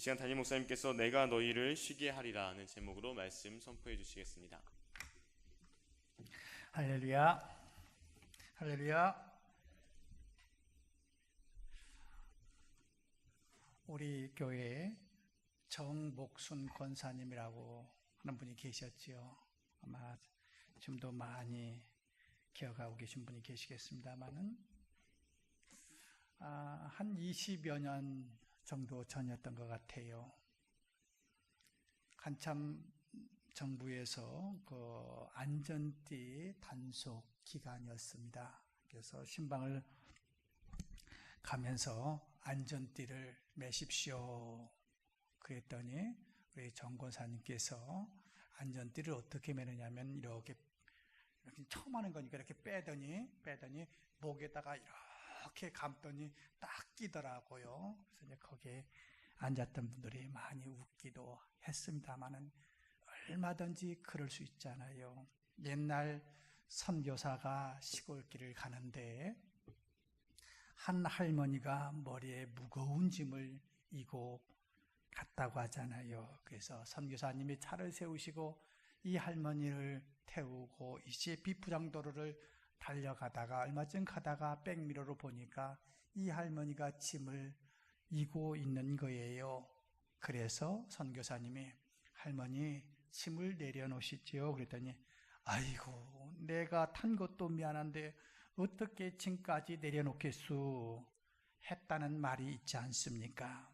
이 시간 담임 목사님께서 내가 너희를 쉬게 하리라는 제목으로 말씀 선포해 주시겠습니다. 할렐루야, 할렐루야. 우리 교회에 정목순 권사님이라고 하는 분이 계셨지요. 아마 지금도 많이 기억하고 계신 분이 계시겠습니다만은 한 20여 년 정도 전이었던 것 같아요. 한참 정부에서 그 안전띠 단속 기간이었습니다. 그래서 신방을 가면서 안전띠를 매십시오 그랬더니 우리 정 권사님께서 안전띠를 어떻게 매느냐면 이렇게 처음 하는 거니까 이렇게 빼더니 목에다가 이렇게 감더니 딱 끼더라고요. 그래서 이제 거기에 앉았던 분들이 많이 웃기도 했습니다만은 얼마든지 그럴 수 있잖아요. 옛날 선교사가 시골길을 가는데 한 할머니가 머리에 무거운 짐을 이고 갔다고 하잖아요. 그래서 선교사님이 차를 세우시고 이 할머니를 태우고 이제 비포장도로를 달려가다가 얼마쯤 가다가 백미러로 보니까 이 할머니가 짐을 이고 있는 거예요. 그래서 선교사님이 할머니 짐을 내려놓으시지요. 그랬더니 아이고 내가 탄 것도 미안한데 어떻게 짐까지 내려놓겠소 했다는 말이 있지 않습니까?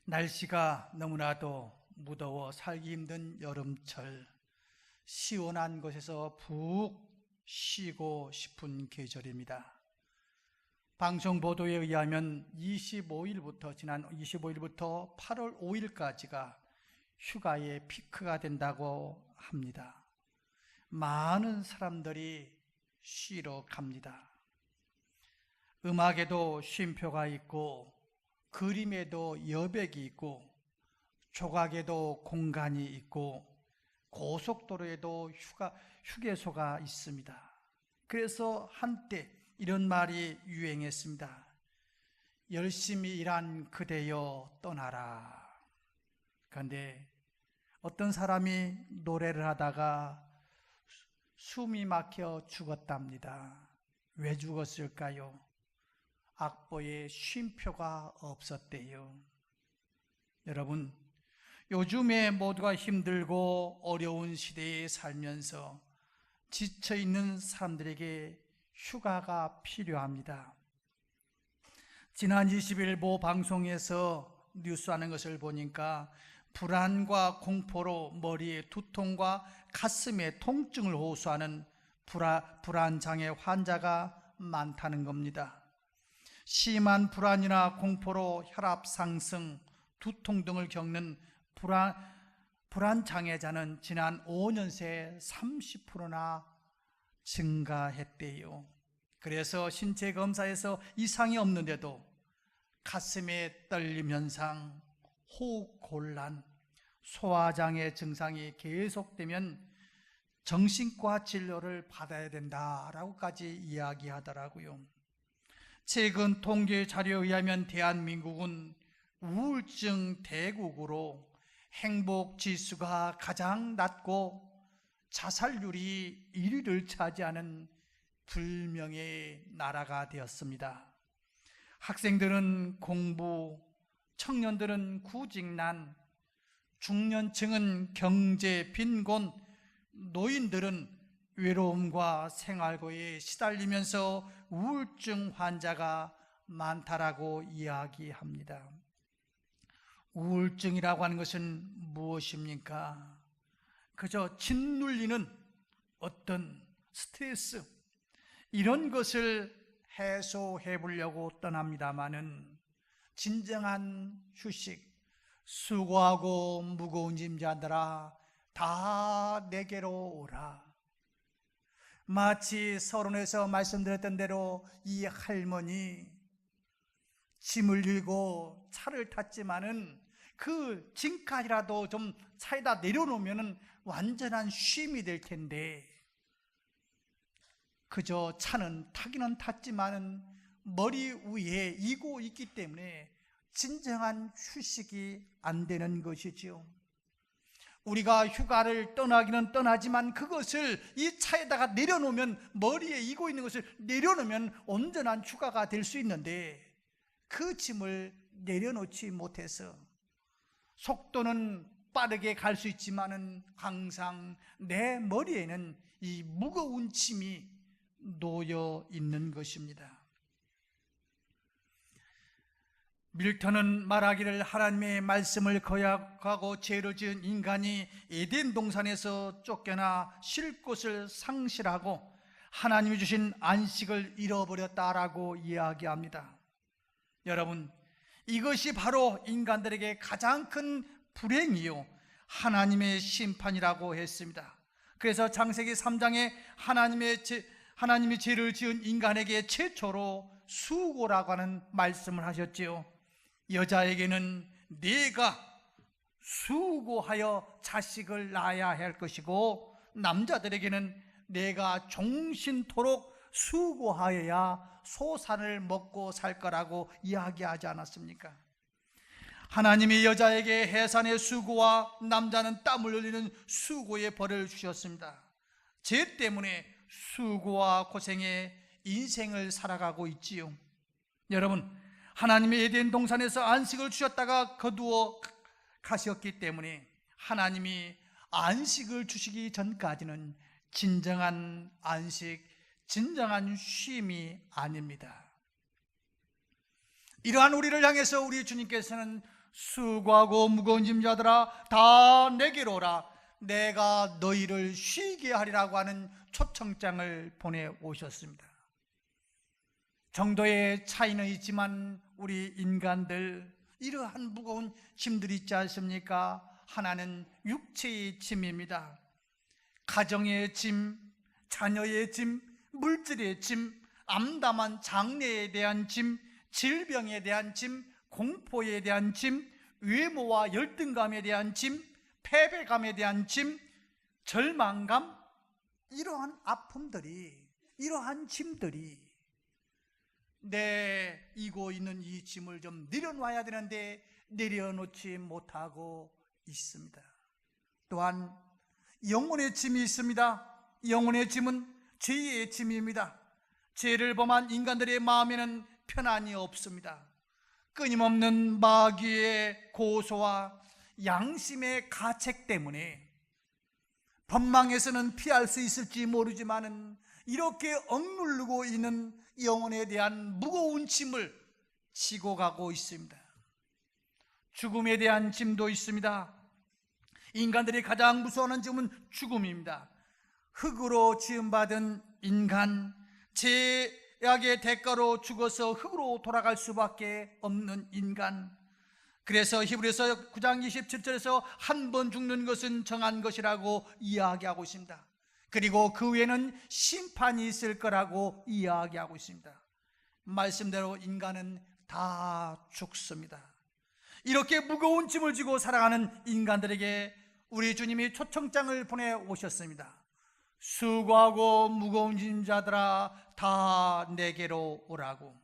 날씨가 너무나도 무더워 살기 힘든 여름철, 시원한 곳에서 푹 쉬고 싶은 계절입니다. 방송 보도에 의하면 지난 25일부터 8월 5일까지가 휴가의 피크가 된다고 합니다. 많은 사람들이 쉬러 갑니다. 음악에도 쉼표가 있고 그림에도 여백이 있고 조각에도 공간이 있고 고속도로에도 휴게소가 있습니다. 그래서 한때 이런 말이 유행했습니다. 열심히 일한 그대여 떠나라. 그런데 어떤 사람이 노래를 하다가 숨이 막혀 죽었답니다. 왜 죽었을까요? 악보에 쉼표가 없었대요. 여러분, 요즘에 모두가 힘들고 어려운 시대에 살면서 지쳐있는 사람들에게 휴가가 필요합니다. 지난 20일 모 방송에서 뉴스하는 것을 보니까 불안과 공포로 머리에 두통과 가슴에 통증을 호소하는 불안장애 환자가 많다는 겁니다. 심한 불안이나 공포로 혈압 상승, 두통 등을 겪는 불안장애자는 지난 5년 새에 30%나 증가했대요. 그래서 신체 검사에서 이상이 없는데도 가슴에 떨림 현상, 호흡 곤란, 소화장애 증상이 계속되면 정신과 진료를 받아야 된다라고까지 이야기하더라고요. 최근 통계 자료에 의하면 대한민국은 우울증 대국으로 행복 지수가 가장 낮고 자살률이 1위를 차지하는 불명예의 나라가 되었습니다. 학생들은 공부, 청년들은 구직난, 중년층은 경제 빈곤, 노인들은 외로움과 생활고에 시달리면서 우울증 환자가 많다라고 이야기합니다. 우울증이라고 하는 것은 무엇입니까? 그저 짓눌리는 어떤 스트레스, 이런 것을 해소해 보려고 떠납니다마는 진정한 휴식, 수고하고 무거운 짐자들아 다 내게로 오라. 마치 서론에서 말씀드렸던 대로 이 할머니 짐을 지고 차를 탔지만은 그 짐까지라도 좀 차에다 내려놓으면 완전한 쉼이 될 텐데 그저 차는 타기는 탔지만은 머리 위에 이고 있기 때문에 진정한 휴식이 안 되는 것이지요. 우리가 휴가를 떠나기는 떠나지만 그것을 이 차에다가 내려놓으면, 머리에 이고 있는 것을 내려놓으면 온전한 휴가가 될 수 있는데 그 짐을 내려놓지 못해서 속도는 빠르게 갈 수 있지만은 항상 내 머리에는 이 무거운 짐이 놓여 있는 것입니다. 밀턴은 말하기를, 하나님의 말씀을 거역하고 죄를 지은 인간이 에덴 동산에서 쫓겨나 쉴 곳을 상실하고 하나님이 주신 안식을 잃어버렸다라고 이야기합니다. 여러분, 이것이 바로 인간들에게 가장 큰 불행이요 하나님의 심판이라고 했습니다. 그래서 창세기 3장에 하나님이 죄를 지은 인간에게 최초로 수고라고 하는 말씀을 하셨지요. 여자에게는 네가 수고하여 자식을 낳아야 할 것이고, 남자들에게는 내가 종신토록 수고하여야 소산을 먹고 살 거라고 이야기하지 않았습니까? 하나님이 여자에게 해산의 수고와 남자는 땀을 흘리는 수고의 벌을 주셨습니다. 죄 때문에 수고와 고생의 인생을 살아가고 있지요. 여러분, 하나님이 에덴 동산에서 안식을 주셨다가 거두어 가셨기 때문에 하나님이 안식을 주시기 전까지는 진정한 안식, 진정한 쉼이 아닙니다. 이러한 우리를 향해서 우리 주님께서는 수고하고 무거운 짐자들아 다 내게로 오라, 내가 너희를 쉬게 하리라고 하는 초청장을 보내오셨습니다. 정도의 차이는 있지만 우리 인간들 이러한 무거운 짐들이 있지 않습니까? 하나는 육체의 짐입니다. 가정의 짐, 자녀의 짐, 물질의 짐, 암담한 장래에 대한 짐, 질병에 대한 짐, 공포에 대한 짐, 외모와 열등감에 대한 짐, 패배감에 대한 짐, 절망감, 이러한 아픔들이, 이러한 짐들이 내 이고 있는 이 짐을 좀 내려놔야 되는데 내려놓지 못하고 있습니다. 또한 영혼의 짐이 있습니다. 영혼의 짐은 죄의 짐입니다. 죄를 범한 인간들의 마음에는 편안이 없습니다. 끊임없는 마귀의 고소와 양심의 가책 때문에 법망에서는 피할 수 있을지 모르지만은 이렇게 억누르고 있는 영혼에 대한 무거운 짐을 지고 가고 있습니다. 죽음에 대한 짐도 있습니다. 인간들이 가장 무서워하는 짐은 죽음입니다. 흙으로 지음받은 인간, 죄악의 대가로 죽어서 흙으로 돌아갈 수밖에 없는 인간. 그래서 히브리서 9장 27절에서 한 번 죽는 것은 정한 것이라고 이야기하고 있습니다. 그리고 그 후에는 심판이 있을 거라고 이야기하고 있습니다. 말씀대로 인간은 다 죽습니다. 이렇게 무거운 짐을 지고 살아가는 인간들에게 우리 주님이 초청장을 보내오셨습니다. 수고하고 무거운 짐자들아 다 내게로 오라고.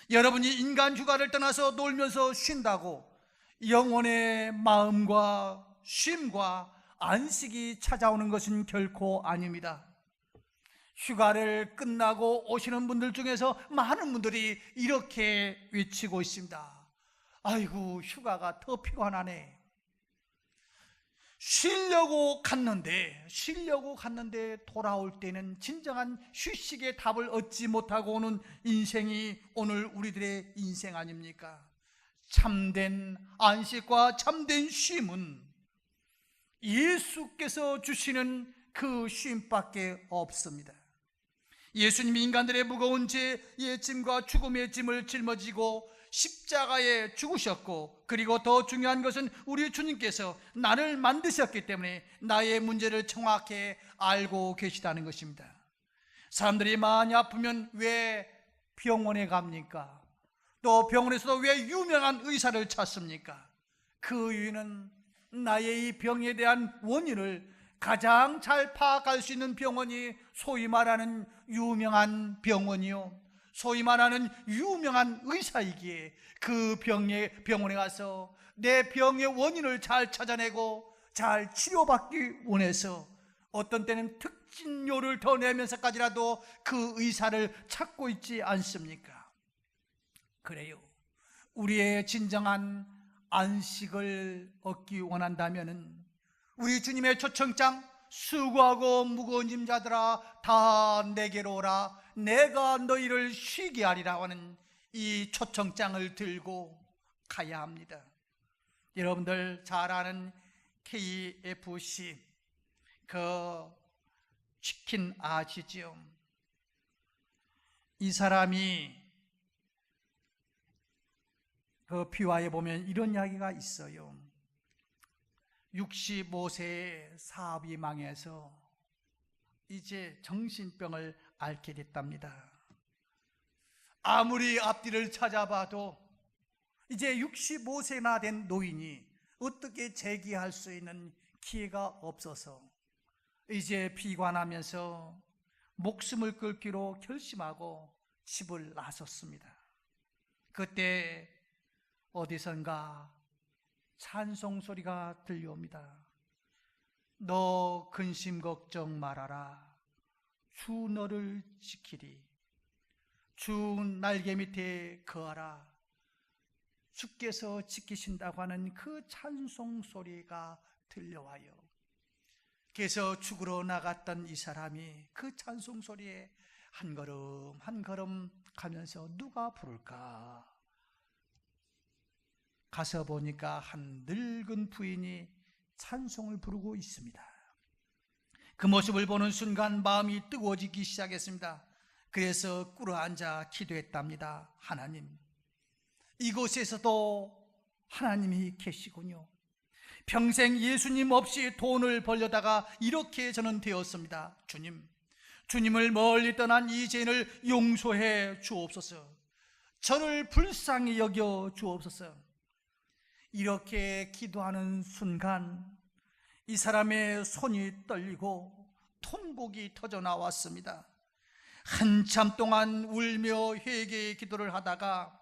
여러분이 인간 휴가를 떠나서 놀면서 쉰다고 영혼의 마음과 쉼과 안식이 찾아오는 것은 결코 아닙니다. 휴가를 끝나고 오시는 분들 중에서 많은 분들이 이렇게 외치고 있습니다. 아이고, 휴가가 더 피곤하네. 쉬려고 갔는데 돌아올 때는 진정한 휴식의 답을 얻지 못하고 오는 인생이 오늘 우리들의 인생 아닙니까? 참된 안식과 참된 쉼은 예수께서 주시는 그 쉼밖에 없습니다. 예수님이 인간들의 무거운 죄의 짐과 죽음의 짐을 짊어지고 십자가에 죽으셨고, 그리고 더 중요한 것은 우리 주님께서 나를 만드셨기 때문에 나의 문제를 정확히 알고 계시다는 것입니다. 사람들이 많이 아프면 왜 병원에 갑니까? 또 병원에서도 왜 유명한 의사를 찾습니까? 그 이유는 나의 이 병에 대한 원인을 가장 잘 파악할 수 있는 병원이 소위 말하는 유명한 병원이요, 소위 말하는 유명한 의사이기에 그 병원에 가서 내 병의 원인을 잘 찾아내고 잘 치료받기 원해서 어떤 때는 특진료를 더 내면서까지라도 그 의사를 찾고 있지 않습니까? 그래요. 우리의 진정한 안식을 얻기 원한다면 우리 주님의 초청장, 수고하고 무거운 짐 자들아 다 내게로 오라, 내가 너희를 쉬게 하리라 하는 이 초청장을 들고 가야 합니다. 여러분들 잘 아는 KFC 그 치킨 아시죠? 이 사람이 그 비화에 보면 이런 이야기가 있어요. 65세에 사업이 망해서 이제 정신병을 앓게 됐답니다. 아무리 앞뒤를 찾아봐도 이제 65세나 된 노인이 어떻게 재기할 수 있는 기회가 없어서 이제 비관하면서 목숨을 끊기로 결심하고 집을 나섰습니다. 그때 어디선가 찬송 소리가 들려옵니다. 너 근심 걱정 말아라. 주 너를 지키리. 주 날개 밑에 거하라. 주께서 지키신다고 하는 그 찬송 소리가 들려와요. 그래서 죽으러 나갔던 이 사람이 그 찬송 소리에 한 걸음 한 걸음 가면서 누가 부를까? 가서 보니까 한 늙은 부인이 찬송을 부르고 있습니다. 그 모습을 보는 순간 마음이 뜨거워지기 시작했습니다. 그래서 꿇어앉아 기도했답니다. 하나님, 이곳에서도 하나님이 계시군요. 평생 예수님 없이 돈을 벌려다가 이렇게 저는 되었습니다. 주님을 멀리 떠난 이 죄인을 용서해 주옵소서. 저를 불쌍히 여겨 주옵소서. 이렇게 기도하는 순간 이 사람의 손이 떨리고 통곡이 터져 나왔습니다. 한참 동안 울며 회개의 기도를 하다가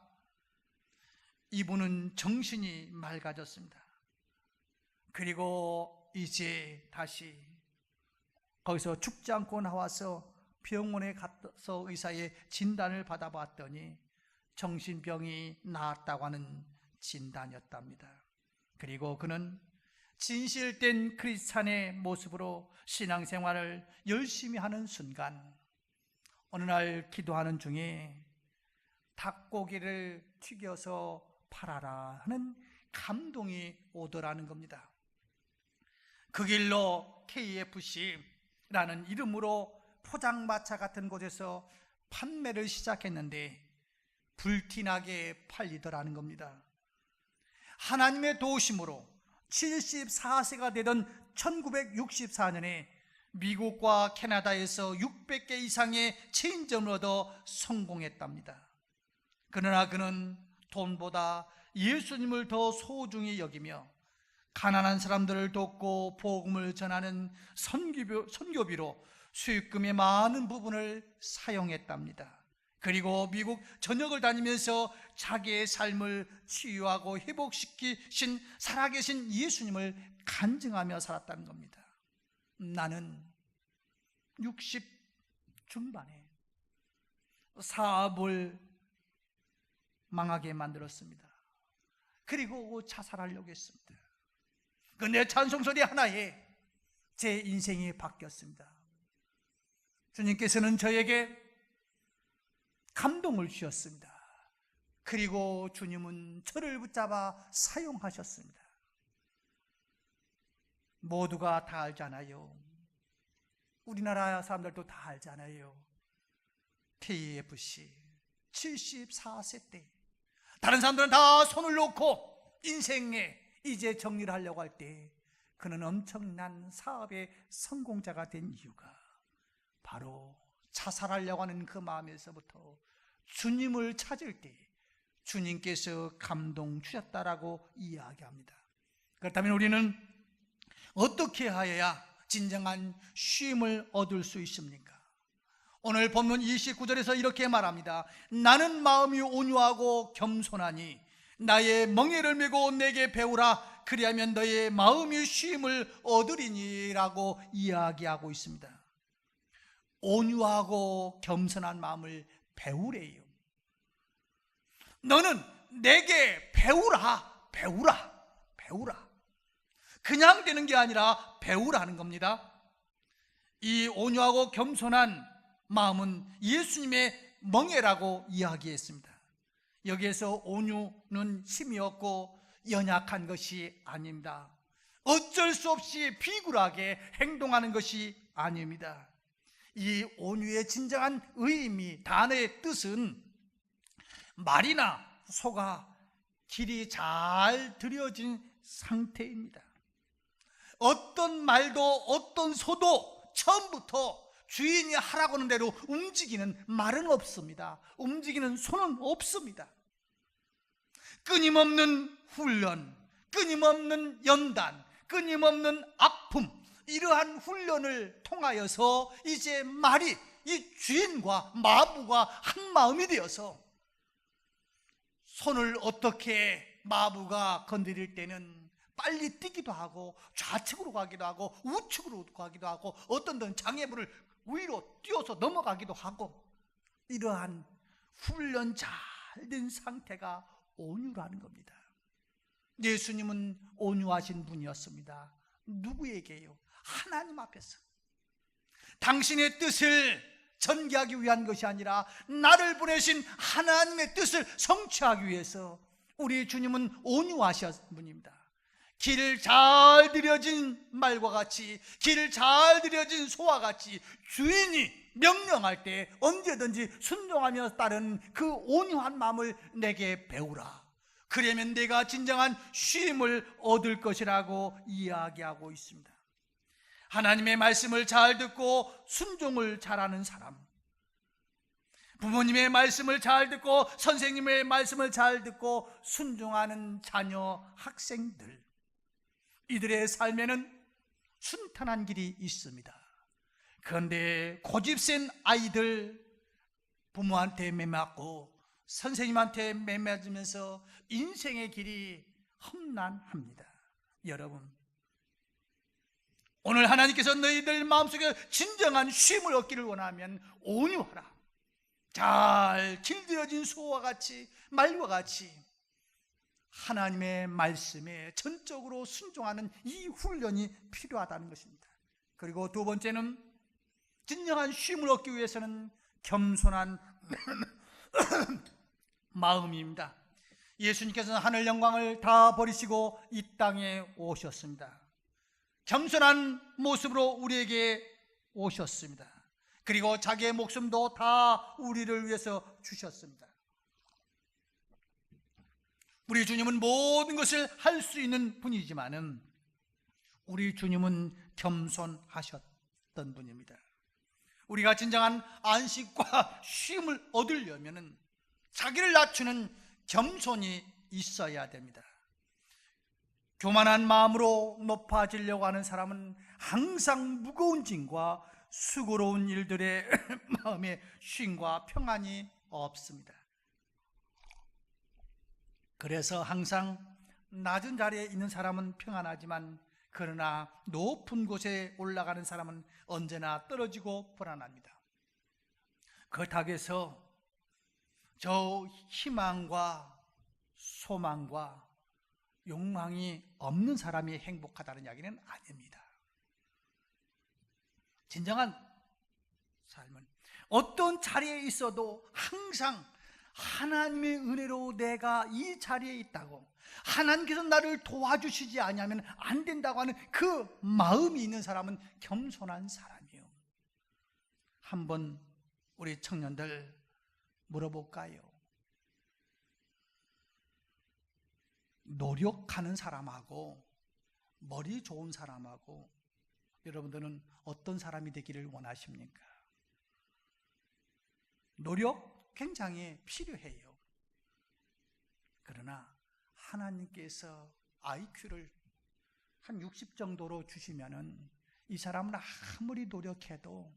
이분은 정신이 맑아졌습니다. 그리고 이제 다시 거기서 죽지 않고 나와서 병원에 가서 의사의 진단을 받아봤더니 정신병이 나았다고 하는 진단이었답니다. 그리고 그는 진실된 크리스찬의 모습으로 신앙생활을 열심히 하는 순간 어느 날 기도하는 중에 닭고기를 튀겨서 팔아라 하는 감동이 오더라는 겁니다. 그 길로 KFC라는 이름으로 포장마차 같은 곳에서 판매를 시작했는데 불티나게 팔리더라는 겁니다. 하나님의 도우심으로 74세가 되던 1964년에 미국과 캐나다에서 600개 이상의 체인점을 얻어 성공했답니다. 그러나 그는 돈보다 예수님을 더 소중히 여기며 가난한 사람들을 돕고 복음을 전하는 선교비로 수익금의 많은 부분을 사용했답니다. 그리고 미국 전역을 다니면서 자기의 삶을 치유하고 회복시키신 살아계신 예수님을 간증하며 살았다는 겁니다. 나는 60 중반에 사업을 망하게 만들었습니다. 그리고 자살하려고 했습니다. 그 내 찬송소리 하나에 제 인생이 바뀌었습니다. 주님께서는 저에게 감동을 주셨습니다. 그리고 주님은 저를 붙잡아 사용하셨습니다. 모두가 다 알잖아요. 우리나라 사람들도 다 알잖아요. KFC 74세 때 다른 사람들은 다 손을 놓고 인생에 이제 정리를 하려고 할 때 그는 엄청난 사업의 성공자가 된 이유가 바로 자살하려고 하는 그 마음에서부터 주님을 찾을 때 주님께서 감동 주셨다라고 이야기합니다. 그렇다면 우리는 어떻게 하여야 진정한 쉼을 얻을 수 있습니까? 오늘 본문 29절에서 이렇게 말합니다. 나는 마음이 온유하고 겸손하니 나의 멍에를 메고 내게 배우라. 그리하면 너의 마음이 쉼을 얻으리니 라고 이야기하고 있습니다. 온유하고 겸손한 마음을 배우래요. 너는 내게 배우라. 배우라. 그냥 되는 게 아니라 배우라는 겁니다. 이 온유하고 겸손한 마음은 예수님의 멍에라고 이야기했습니다. 여기에서 온유는 힘이 없고 연약한 것이 아닙니다. 어쩔 수 없이 비굴하게 행동하는 것이 아닙니다. 이 온유의 진정한 의미, 단어의 뜻은 말이나 소가 길이 잘 들여진 상태입니다. 어떤 말도 어떤 소도 처음부터 주인이 하라고 하는 대로 움직이는 말은 없습니다. 움직이는 손은 없습니다. 끊임없는 훈련, 끊임없는 연단, 끊임없는 아픔, 이러한 훈련을 통하여서 이제 말이 이 주인과 마부가 한 마음이 되어서 손을 어떻게 마부가 건드릴 때는 빨리 뛰기도 하고 좌측으로 가기도 하고 우측으로 가기도 하고 어떤 데는 장애물을 위로 뛰어서 넘어가기도 하고, 이러한 훈련 잘 된 상태가 온유라는 겁니다. 예수님은 온유하신 분이었습니다. 누구에게요? 하나님 앞에서. 당신의 뜻을 전개하기 위한 것이 아니라 나를 보내신 하나님의 뜻을 성취하기 위해서 우리 주님은 온유하신 분입니다. 길 잘 들여진 말과 같이, 길 잘 들여진 소와 같이 주인이 명령할 때 언제든지 순종하며 따르는 그 온유한 마음을 내게 배우라. 그러면 내가 진정한 쉼을 얻을 것이라고 이야기하고 있습니다. 하나님의 말씀을 잘 듣고 순종을 잘하는 사람, 부모님의 말씀을 잘 듣고 선생님의 말씀을 잘 듣고 순종하는 자녀, 학생들, 이들의 삶에는 순탄한 길이 있습니다. 그런데 고집센 아이들, 부모한테 매맞고 선생님한테 매맞으면서 인생의 길이 험난합니다. 여러분, 오늘 하나님께서 너희들 마음속에 진정한 쉼을 얻기를 원하면 온유하라. 잘 길들여진 소와 같이, 말과 같이 하나님의 말씀에 전적으로 순종하는 이 훈련이 필요하다는 것입니다. 그리고 두 번째는 진정한 쉼을 얻기 위해서는 겸손한 마음입니다. 예수님께서는 하늘 영광을 다 버리시고 이 땅에 오셨습니다. 겸손한 모습으로 우리에게 오셨습니다. 그리고 자기의 목숨도 다 우리를 위해서 주셨습니다. 우리 주님은 모든 것을 할 수 있는 분이지만은 우리 주님은 겸손하셨던 분입니다. 우리가 진정한 안식과 쉼을 얻으려면은 자기를 낮추는 겸손이 있어야 됩니다. 교만한 마음으로 높아지려고 하는 사람은 항상 무거운 짐과 수고로운 일들의 마음에 쉼과 평안이 없습니다. 그래서 항상 낮은 자리에 있는 사람은 평안하지만 그러나 높은 곳에 올라가는 사람은 언제나 떨어지고 불안합니다. 그렇다고 해서 저 희망과 소망과 욕망이 없는 사람이 행복하다는 이야기는 아닙니다. 진정한 삶은 어떤 자리에 있어도 항상 하나님의 은혜로 내가 이 자리에 있다고, 하나님께서 나를 도와주시지 않으면 안 된다고 하는 그 마음이 있는 사람은 겸손한 사람이에요. 한번 우리 청년들 물어볼까요? 노력하는 사람하고 머리 좋은 사람하고 여러분들은 어떤 사람이 되기를 원하십니까? 노력 굉장히 필요해요. 그러나 하나님께서 IQ를 한 60 정도로 주시면은 이 사람은 아무리 노력해도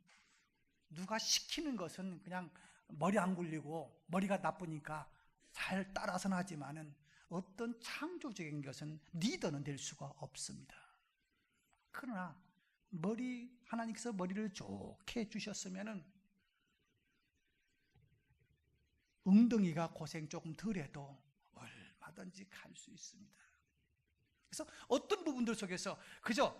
누가 시키는 것은 그냥 머리 안 굴리고 머리가 나쁘니까 잘 따라서는 하지만은 어떤 창조적인 것은 리더는 될 수가 없습니다. 그러나 하나님께서 머리를 좋게 해주셨으면은 엉덩이가 고생 조금 덜해도 얼마든지 갈 수 있습니다. 그래서 어떤 부분들 속에서 그저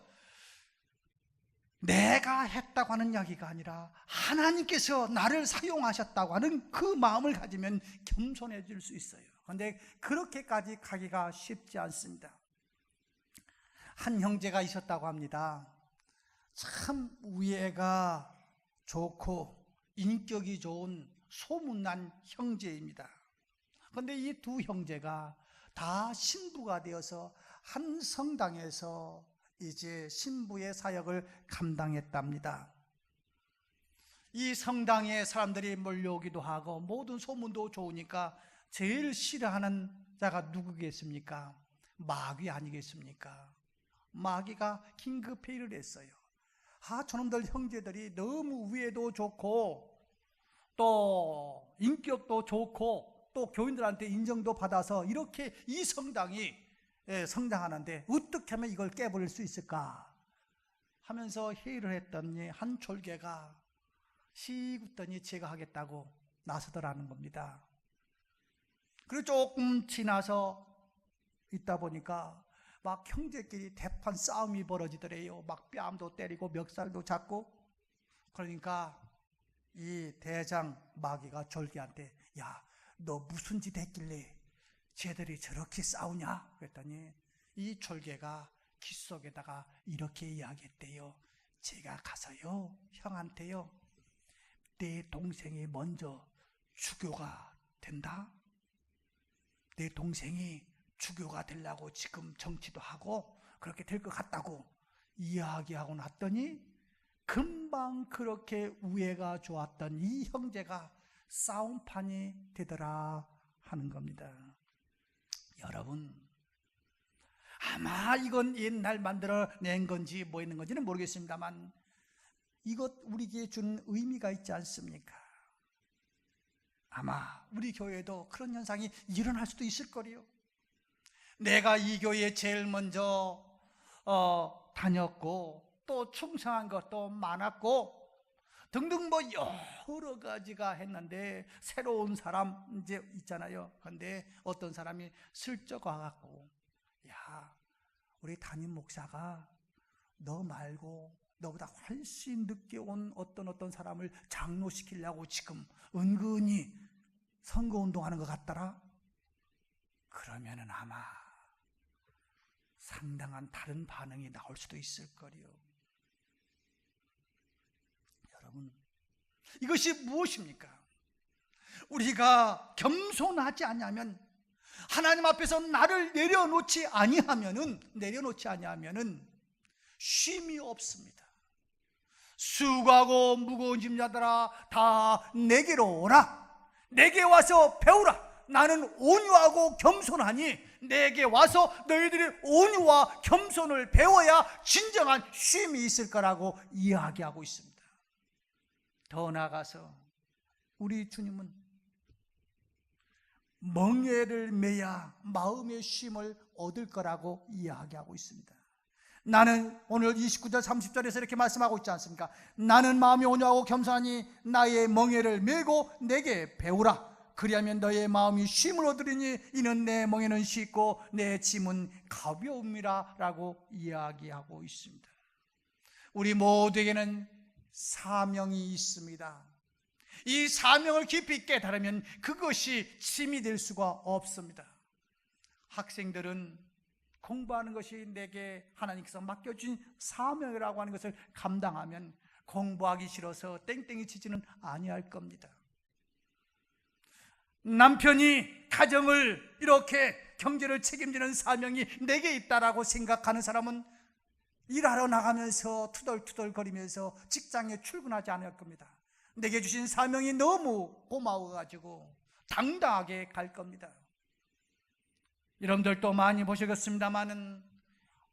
내가 했다고 하는 이야기가 아니라 하나님께서 나를 사용하셨다고 하는 그 마음을 가지면 겸손해질 수 있어요. 그런데 그렇게까지 가기가 쉽지 않습니다. 한 형제가 있었다고 합니다. 참 우애가 좋고 인격이 좋은 소문난 형제입니다. 그런데 이 두 형제가 다 신부가 되어서 한 성당에서 이제 신부의 사역을 감당했답니다. 이 성당에 사람들이 몰려오기도 하고 모든 소문도 좋으니까 제일 싫어하는 자가 누구겠습니까? 마귀 아니겠습니까? 마귀가 긴급회의를 했어요. 저놈들 형제들이 너무 우애도 좋고 또 인격도 좋고 또 교인들한테 인정도 받아서 이렇게 이 성당이 성장하는데 어떻게 하면 이걸 깨버릴 수 있을까 하면서 회의를 했더니 한 졸개가 씩 웃더니 제가 하겠다고 나서더라는 겁니다. 그리고 조금 지나서 있다 보니까 막 형제끼리 대판 싸움이 벌어지더래요. 막 뺨도 때리고 멱살도 잡고. 그러니까 이 대장 마귀가 졸개한테 야, 너 무슨 짓 했길래 쟤들이 저렇게 싸우냐? 그랬더니 이 졸개가 귓속에다가 이렇게 이야기했대요. 제가 가서요 형한테요 내 동생이 먼저 주교가 된다? 내 동생이 주교가 되려고 지금 정치도 하고 그렇게 될 것 같다고 이야기하고 났더니 금방 그렇게 우애가 좋았던 이 형제가 싸움판이 되더라 하는 겁니다. 여러분, 아마 이건 옛날 만들어낸 건지 뭐 있는 건지는 모르겠습니다만 이것 우리에게 주는 의미가 있지 않습니까? 아마 우리 교회에도 그런 현상이 일어날 수도 있을 거리요. 내가 이 교회에 제일 먼저 다녔고 또 충성한 것도 많았고 등등 뭐 여러 가지가 했는데 새로운 사람 이제 있잖아요. 그런데 어떤 사람이 슬쩍 와갖고 야, 우리 담임 목사가 너 말고 너보다 훨씬 늦게 온 어떤 사람을 장로시키려고 지금 은근히 선거운동하는 것 같더라. 그러면은 아마 상당한 다른 반응이 나올 수도 있을 거리요. 여러분, 이것이 무엇입니까? 우리가 겸손하지 않으면 하나님 앞에서 나를 내려놓지 아니하면은 쉼이 없습니다. 수고하고 무거운 짐자들아 다 내게로 오라. 내게 와서 배우라. 나는 온유하고 겸손하니 내게 와서 너희들이 온유와 겸손을 배워야 진정한 쉼이 있을 거라고 이야기하고 있습니다. 더 나아가서 우리 주님은 멍에를 매야 마음의 쉼을 얻을 거라고 이야기하고 있습니다. 나는 오늘 29절 30절에서 이렇게 말씀하고 있지 않습니까? 나는 마음이 온유하고 겸손하니 나의 멍에를 메고 내게 배우라. 그리하면 너의 마음이 쉼을 얻으리니 이는 내 멍에는 쉽고 내 짐은 가벼움이라 라고 이야기하고 있습니다. 우리 모두에게는 사명이 있습니다. 이 사명을 깊이 깨달으면 그것이 짐이 될 수가 없습니다. 학생들은 공부하는 것이 내게 하나님께서 맡겨준 사명이라고 하는 것을 감당하면 공부하기 싫어서 땡땡이 치지는 아니할 겁니다. 남편이 가정을 이렇게 경제를 책임지는 사명이 내게 있다라고 생각하는 사람은 일하러 나가면서 투덜투덜거리면서 직장에 출근하지 않을 겁니다. 내게 주신 사명이 너무 고마워가지고 당당하게 갈 겁니다. 여러분들도 많이 보시겠습니다마는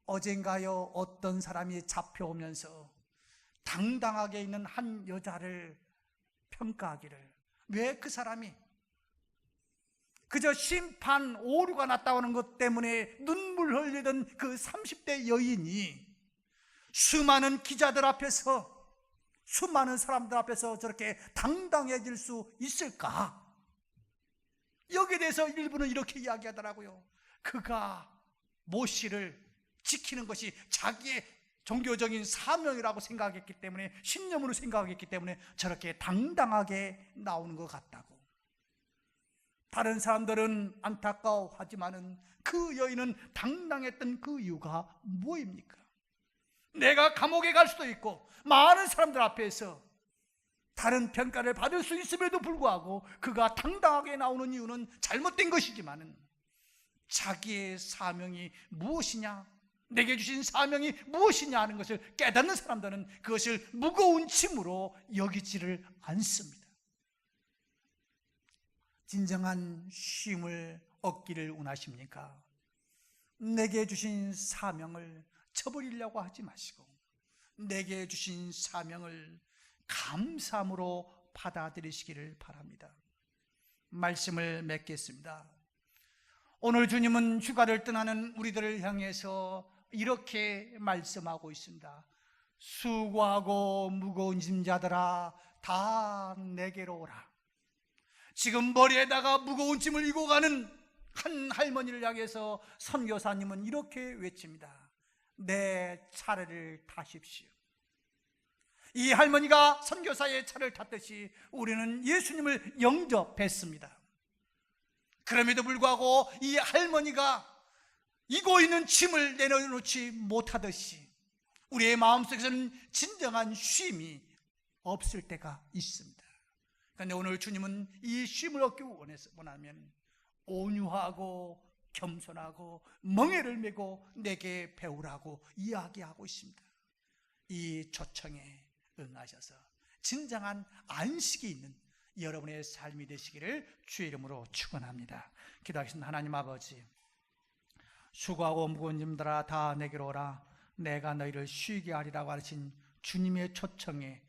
어젠가요 어떤 사람이 잡혀오면서 당당하게 있는 한 여자를 평가하기를, 왜 그 사람이 그저 심판 오류가 났다는 것 때문에 눈물 흘리던 그 30대 여인이 수많은 기자들 앞에서, 수많은 사람들 앞에서 저렇게 당당해질 수 있을까? 여기에 대해서 일부는 이렇게 이야기하더라고요. 그가 모시를 지키는 것이 자기의 종교적인 사명이라고 생각했기 때문에, 신념으로 생각했기 때문에 저렇게 당당하게 나오는 것 같다고. 다른 사람들은 안타까워하지만은 그 여인은 당당했던 그 이유가 뭐입니까? 내가 감옥에 갈 수도 있고 많은 사람들 앞에서 다른 평가를 받을 수 있음에도 불구하고 그가 당당하게 나오는 이유는 잘못된 것이지만은 자기의 사명이 무엇이냐, 내게 주신 사명이 무엇이냐 하는 것을 깨닫는 사람들은 그것을 무거운 짐으로 여기지를 않습니다. 진정한 쉼을 얻기를 원하십니까? 내게 주신 사명을 쳐버리려고 하지 마시고 내게 주신 사명을 감사함으로 받아들이시기를 바랍니다. 말씀을 맺겠습니다. 오늘 주님은 휴가를 떠나는 우리들을 향해서 이렇게 말씀하고 있습니다. 수고하고 무거운 짐자들아 다 내게로 오라. 지금 머리에다가 무거운 짐을 이고 가는 한 할머니를 향해서 선교사님은 이렇게 외칩니다. 내 차례를 타십시오. 이 할머니가 선교사의 차를 탔듯이 우리는 예수님을 영접했습니다. 그럼에도 불구하고 이 할머니가 이고 있는 짐을 내려놓지 못하듯이 우리의 마음속에서는 진정한 쉼이 없을 때가 있습니다. 그런데 오늘 주님은 이 쉼을 얻기 원하면 온유하고 겸손하고 멍에를 메고 내게 배우라고 이야기하고 있습니다. 이 초청에 응하셔서 진정한 안식이 있는 여러분의 삶이 되시기를 주의 이름으로 축원합니다. 기도하겠습니다. 하나님 아버지, 수고하고 무거운 짐들아 다 내게로 오라. 내가 너희를 쉬게 하리라고 하신 주님의 초청에